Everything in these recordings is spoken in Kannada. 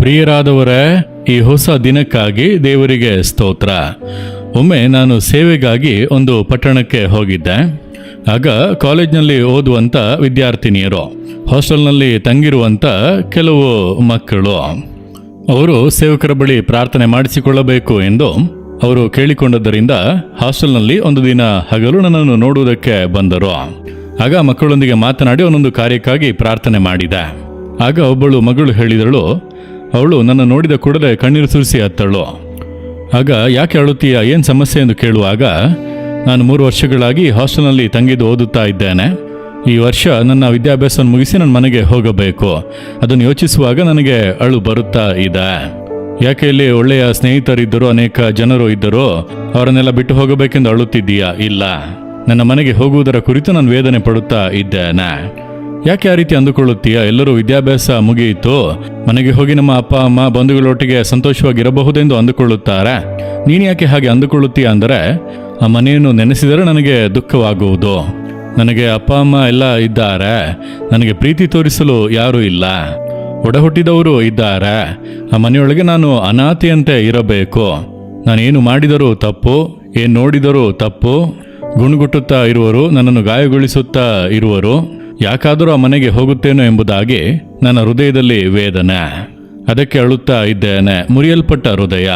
ಪ್ರಿಯರಾದವರೇ, ಈ ಹೊಸ ದಿನಕ್ಕಾಗಿ ದೇವರಿಗೆ ಸ್ತೋತ್ರ. ಒಮ್ಮೆ ನಾನು ಸೇವೆಗಾಗಿ ಒಂದು ಪಟ್ಟಣಕ್ಕೆ ಹೋಗಿದ್ದೆ. ಆಗ ಕಾಲೇಜ್ನಲ್ಲಿ ಓದುವಂಥ ವಿದ್ಯಾರ್ಥಿನಿಯರು, ಹಾಸ್ಟೆಲ್ನಲ್ಲಿ ತಂಗಿರುವಂಥ ಕೆಲವು ಮಕ್ಕಳು, ಅವರು ಸೇವಕರ ಬಳಿ ಪ್ರಾರ್ಥನೆ ಮಾಡಿಸಿಕೊಳ್ಳಬೇಕು ಎಂದು ಅವರು ಕೇಳಿಕೊಂಡದ್ದರಿಂದ ಹಾಸ್ಟೆಲ್ನಲ್ಲಿ ಒಂದು ದಿನ ಹಗಲು ನನ್ನನ್ನು ನೋಡುವುದಕ್ಕೆ ಬಂದರು. ಆಗ ಮಕ್ಕಳೊಂದಿಗೆ ಮಾತನಾಡಿ ಒಂದೊಂದು ಕಾರ್ಯಕ್ಕಾಗಿ ಪ್ರಾರ್ಥನೆ ಮಾಡಿದೆ. ಆಗ ಒಬ್ಬಳು ಮಗಳು ಹೇಳಿದಳು, ಅವಳು ನನ್ನ ನೋಡಿದ ಕೂಡಲೇ ಕಣ್ಣೀರು ಸುರಿಸಿ ಅತ್ತಳು. ಆಗ ಯಾಕೆ ಅಳುತ್ತೀಯ, ಏನು ಸಮಸ್ಯೆ ಎಂದು ಕೇಳುವಾಗ, ನಾನು 3 ವರ್ಷಗಳಾಗಿ ಹಾಸ್ಟೆಲ್ನಲ್ಲಿ ತಂಗಿದ್ದು ಓದುತ್ತಾ ಇದ್ದೇನೆ. ಈ ವರ್ಷ ನನ್ನ ವಿದ್ಯಾಭ್ಯಾಸವನ್ನು ಮುಗಿಸಿ ನನ್ನ ಮನೆಗೆ ಹೋಗಬೇಕು. ಅದನ್ನು ಯೋಚಿಸುವಾಗ ನನಗೆ ಅಳು ಬರುತ್ತಾ ಇದೆ. ಯಾಕೆ ಇಲ್ಲಿ ಒಳ್ಳೆಯ ಸ್ನೇಹಿತರಿದ್ದರು, ಅನೇಕ ಜನರು ಇದ್ದರು, ಅವರನ್ನೆಲ್ಲ ಬಿಟ್ಟು ಹೋಗಬೇಕೆಂದು ಅಳುತ್ತಿದ್ದೀಯಾ? ಇಲ್ಲ, ನನ್ನ ಮನೆಗೆ ಹೋಗುವುದರ ಕುರಿತು ನಾನು ವೇದನೆ ಪಡುತ್ತಾ ಇದ್ದೇನೆ. ಯಾಕೆ ಆ ರೀತಿ ಅಂದುಕೊಳ್ಳುತ್ತೀಯ? ಎಲ್ಲರೂ ವಿದ್ಯಾಭ್ಯಾಸ ಮುಗಿಯಿತು, ಮನೆಗೆ ಹೋಗಿ ನಮ್ಮ ಅಪ್ಪ ಅಮ್ಮ ಬಂಧುಗಳೊಟ್ಟಿಗೆ ಸಂತೋಷವಾಗಿರಬಹುದೆಂದು ಅಂದುಕೊಳ್ಳುತ್ತಾರೆ. ನೀನು ಯಾಕೆ ಹಾಗೆ ಅಂದುಕೊಳ್ಳುತ್ತೀಯ ಅಂದರೆ, ಆ ಮನೆಯನ್ನು ನೆನೆಸಿದರೆ ನನಗೆ ದುಃಖವಾಗುವುದು. ನನಗೆ ಅಪ್ಪ ಅಮ್ಮ ಎಲ್ಲ ಇದ್ದಾರೆ, ನನಗೆ ಪ್ರೀತಿ ತೋರಿಸಲು ಯಾರೂ ಇಲ್ಲ, ಒಡಹುಟ್ಟಿದವರು ಇದ್ದಾರೆ. ಆ ಮನೆಯೊಳಗೆ ನಾನು ಅನಾಥೆಯಂತೆ ಇರಬೇಕು. ನಾನೇನು ಮಾಡಿದರೂ ತಪ್ಪು, ಏನು ನೋಡಿದರೂ ತಪ್ಪು. ಗುಣಗುಟ್ಟುತ್ತಾ ಇರುವರು, ನನ್ನನ್ನು ಗಾಯಗೊಳಿಸುತ್ತಾ ಇರುವರು. ಯಾಕಾದರೂ ಆ ಮನೆಗೆ ಹೋಗುತ್ತೇನೋ ಎಂಬುದಾಗಿ ನನ್ನ ಹೃದಯದಲ್ಲಿ ವೇದನೆ. ಅದಕ್ಕೆ ಅಳುತ್ತಾ ಇದ್ದೇನೆ. ಮುರಿಯಲ್ಪಟ್ಟ ಹೃದಯ,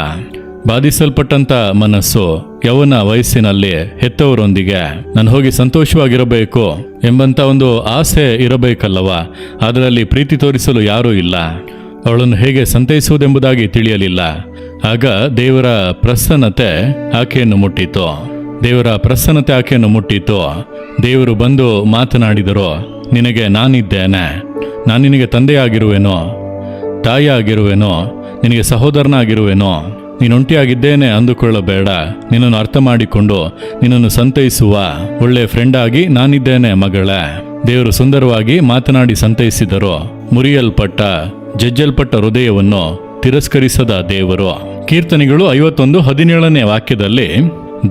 ಬಾಧಿಸಲ್ಪಟ್ಟಂತ ಮನಸ್ಸು, ಯೌವನ ವಯಸ್ಸಿನಲ್ಲಿ ಹೆತ್ತವರೊಂದಿಗೆ ನಾನು ಹೋಗಿ ಸಂತೋಷವಾಗಿರಬೇಕು ಎಂಬಂತ ಒಂದು ಆಸೆ ಇರಬೇಕಲ್ಲವ. ಅದರಲ್ಲಿ ಪ್ರೀತಿ ತೋರಿಸಲು ಯಾರೂ ಇಲ್ಲ. ಅವಳನ್ನು ಹೇಗೆ ಸಂತೈಸುವುದೆಂಬುದಾಗಿ ತಿಳಿಯಲಿಲ್ಲ. ಆಗ ದೇವರ ಪ್ರಸನ್ನತೆ ಆಕೆಯನ್ನು ಮುಟ್ಟಿತು. ದೇವರು ಬಂದು ಮಾತನಾಡಿದರು, ನಿನಗೆ ನಾನಿದ್ದೇನೆ, ನಾನು ನಿನಗೆ ತಂದೆಯಾಗಿರುವೆನೋ, ತಾಯಿಯಾಗಿರುವೆನೋ, ನಿನಗೆ ಸಹೋದರನಾಗಿರುವೆನೋ. ನೀನು ಒಂಟಿಯಾಗಿದ್ದೇನೆ ಅಂದುಕೊಳ್ಳಬೇಡ. ನಿನ್ನನ್ನು ಅರ್ಥ ಮಾಡಿಕೊಂಡು ನಿನ್ನನ್ನು ಸಂತೈಸುವ ಒಳ್ಳೆಯ ಫ್ರೆಂಡ್ ಆಗಿ ನಾನಿದ್ದೇನೆ ಮಗಳೇ. ದೇವರು ಸುಂದರವಾಗಿ ಮಾತನಾಡಿ ಸಂತೈಸಿದರು. ಮುರಿಯಲ್ಪಟ್ಟ ಜಜ್ಜಲ್ಪಟ್ಟ ಹೃದಯವನ್ನು ತಿರಸ್ಕರಿಸದ ದೇವರು. ಕೀರ್ತನೆಗಳು 51:17 ವಾಕ್ಯದಲ್ಲಿ,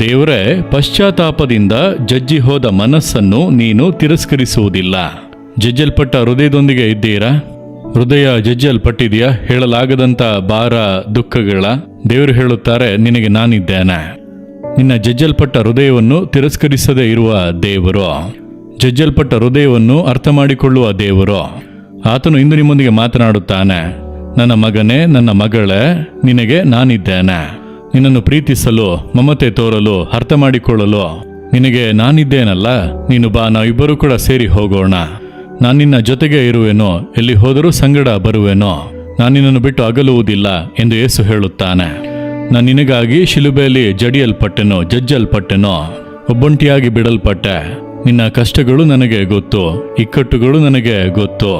ದೇವರೇ, ಪಶ್ಚಾತ್ತಾಪದಿಂದ ಜಜ್ಜಿ ಹೋದ ಮನಸ್ಸನ್ನು ನೀನು ತಿರಸ್ಕರಿಸುವುದಿಲ್ಲ. ಜಜ್ಜಲ್ಪಟ್ಟ ಹೃದಯದೊಂದಿಗೆ ಇದ್ದೀರಾ? ಹೃದಯ ಜಜ್ಜಲ್ಪಟ್ಟಿದೆಯಾ? ಹೇಳಲಾಗದಂಥ ಭಾರ, ದುಃಖಗಳ ದೇವರು ಹೇಳುತ್ತಾರೆ, ನಿನಗೆ ನಾನಿದ್ದೇನೆ. ನಿನ್ನ ಜಜ್ಜಲ್ಪಟ್ಟ ಹೃದಯವನ್ನು ತಿರಸ್ಕರಿಸದೇ ಇರುವ ದೇವರು, ಜಜ್ಜಲ್ಪಟ್ಟ ಹೃದಯವನ್ನು ಅರ್ಥ ಮಾಡಿಕೊಳ್ಳುವ ದೇವರು. ಆತನು ಇಂದು ನಿಮ್ಮೊಂದಿಗೆ ಮಾತನಾಡುತ್ತಾನೆ. ನನ್ನ ಮಗನೇ, ನನ್ನ ಮಗಳೇ, ನಿನಗೆ ನಾನಿದ್ದೇನೆ. ನಿನ್ನನ್ನು ಪ್ರೀತಿಸಲು, ಮಮತೆ ತೋರಲು, ಅರ್ಥ ಮಾಡಿಕೊಳ್ಳಲು ನಿನಗೆ ನಾನಿದ್ದೇನಲ್ಲ. ನೀನು ಬಾ, ನಾವಿಬ್ಬರೂ ಕೂಡ ಸೇರಿ ಹೋಗೋಣ. ನಾನು ನಿನ್ನ ಜೊತೆಗೆ ಇರುವೆನೋ, ಎಲ್ಲಿ ಹೋದರೂ ಸಂಗಡ ಬರುವೆನೋ. ನಾನು ನಿನ್ನನ್ನು ಬಿಟ್ಟು ಅಗಲುವುದಿಲ್ಲ ಎಂದು ಯೇಸು ಹೇಳುತ್ತಾನೆ. ನಾನು ನಿನಗಾಗಿ ಶಿಲುಬೆಯಲ್ಲಿ ಜಜ್ಜಲ್ಪಟ್ಟೆನೋ, ಒಬ್ಬೊಂಟಿಯಾಗಿ ಬಿಡಲ್ಪಟ್ಟೆ. ನಿನ್ನ ಕಷ್ಟಗಳು ನನಗೆ ಗೊತ್ತು, ಇಕ್ಕಟ್ಟುಗಳು ನನಗೆ ಗೊತ್ತು.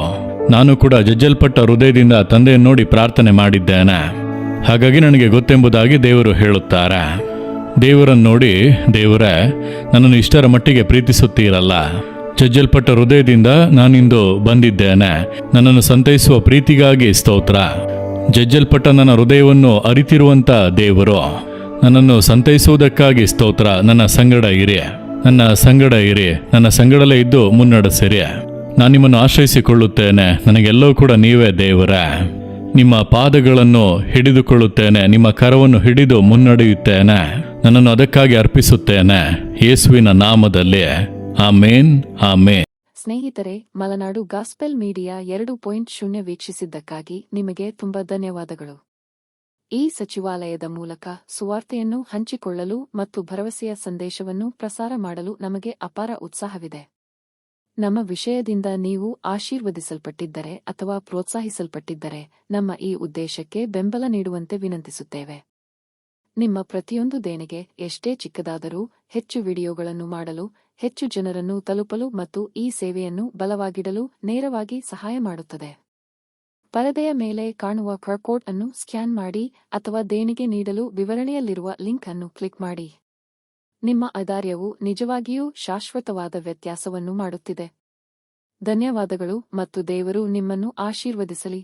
ನಾನು ಕೂಡ ಜಜ್ಜಲ್ಪಟ್ಟ ಹೃದಯದಿಂದ ತಂದೆಯನ್ನು ನೋಡಿ ಪ್ರಾರ್ಥನೆ ಮಾಡಿದ್ದೇನೆ. ಹಾಗಾಗಿ ನನಗೆ ಗೊತ್ತೆಂಬುದಾಗಿ ದೇವರು ಹೇಳುತ್ತಾರೆ. ದೇವರನ್ನು ನೋಡಿ, ದೇವರೇ, ನನ್ನನ್ನು ಇಷ್ಟರ ಮಟ್ಟಿಗೆ ಪ್ರೀತಿಸುತ್ತೀರಲ್ಲ. ಜಜ್ಜಲ್ಪಟ್ಟ ಹೃದಯದಿಂದ ನಾನಿಂದು ಬಂದಿದ್ದೇನೆ. ನನ್ನನ್ನು ಸಂತೈಸುವ ಪ್ರೀತಿಗಾಗಿ ಸ್ತೋತ್ರ. ಜಜ್ಜಲ್ಪಟ್ಟ ನನ್ನ ಹೃದಯವನ್ನು ಅರಿತಿರುವಂಥ ದೇವರು, ನನ್ನನ್ನು ಸಂತೈಸುವುದಕ್ಕಾಗಿ ಸ್ತೋತ್ರ. ನನ್ನ ಸಂಗಡ ಇರಿ, ನನ್ನ ಸಂಗಡಲೇ ಇದ್ದು ಮುನ್ನಡೆಸಿರಿ. ನಾನು ನಿಮ್ಮನ್ನು ಆಶ್ರಯಿಸಿಕೊಳ್ಳುತ್ತೇನೆ. ನನಗೆಲ್ಲವೂ ಕೂಡ ನೀವೇ ದೇವರೇ. ನಿಮ್ಮ ಪಾದಗಳನ್ನು ಹಿಡಿದುಕೊಳ್ಳುತ್ತೇನೆ, ನಿಮ್ಮ ಕರವನ್ನು ಹಿಡಿದು ಮುನ್ನಡೆಯುತ್ತೇನೆ. ನನ್ನನ್ನು ಅದಕ್ಕಾಗಿ ಅರ್ಪಿಸುತ್ತೇನೆ, ಯೇಸುವಿನ ನಾಮದಲ್ಲಿ. ಆಮೇನ್, ಆಮೇನ್. ಸ್ನೇಹಿತರೆ, ಮಲೆನಾಡು ಗಾಸ್ಪೆಲ್ ಮೀಡಿಯಾ 2.0 ವೀಕ್ಷಿಸಿದ್ದಕ್ಕಾಗಿ ನಿಮಗೆ ತುಂಬಾ ಧನ್ಯವಾದಗಳು. ಈ ಸಚಿವಾಲಯದ ಮೂಲಕ ಸುವಾರ್ತೆಯನ್ನು ಹಂಚಿಕೊಳ್ಳಲು ಮತ್ತು ಭರವಸೆಯ ಸಂದೇಶವನ್ನು ಪ್ರಸಾರ ಮಾಡಲು ನಮಗೆ ಅಪಾರ ಉತ್ಸಾಹವಿದೆ. ನಮ್ಮ ವಿಷಯದಿಂದ ನೀವು ಆಶೀರ್ವದಿಸಲ್ಪಟ್ಟಿದ್ದರೆ ಅಥವಾ ಪ್ರೋತ್ಸಾಹಿಸಲ್ಪಟ್ಟಿದ್ದರೆ ನಮ್ಮ ಈ ಉದ್ದೇಶಕ್ಕೆ ಬೆಂಬಲ ನೀಡುವಂತೆ ವಿನಂತಿಸುತ್ತೇವೆ. ನಿಮ್ಮ ಪ್ರತಿಯೊಂದು ದೇಣಿಗೆ, ಎಷ್ಟೇ ಚಿಕ್ಕದಾದರೂ, ಹೆಚ್ಚು ವಿಡಿಯೋಗಳನ್ನು ಮಾಡಲು, ಹೆಚ್ಚು ಜನರನ್ನು ತಲುಪಲು ಮತ್ತು ಈ ಸೇವೆಯನ್ನು ಬಲವಾಗಿಡಲು ನೇರವಾಗಿ ಸಹಾಯ ಮಾಡುತ್ತದೆ. ಪರದೆಯ ಮೇಲೆ ಕಾಣುವ QR ಕೋಡ್ ಅನ್ನು ಸ್ಕ್ಯಾನ್ ಮಾಡಿ ಅಥವಾ ದೇಣಿಗೆ ನೀಡಲು ವಿವರಣೆಯಲ್ಲಿರುವ ಲಿಂಕ್ ಅನ್ನು ಕ್ಲಿಕ್ ಮಾಡಿ. ನಿಮ್ಮ ಔದಾರ್ಯವು ನಿಜವಾಗಿಯೂ ಶಾಶ್ವತವಾದ ವ್ಯತ್ಯಾಸವನ್ನು ಮಾಡುತ್ತಿದೆ. ಧನ್ಯವಾದಗಳು ಮತ್ತು ದೇವರು ನಿಮ್ಮನ್ನು ಆಶೀರ್ವದಿಸಲಿ.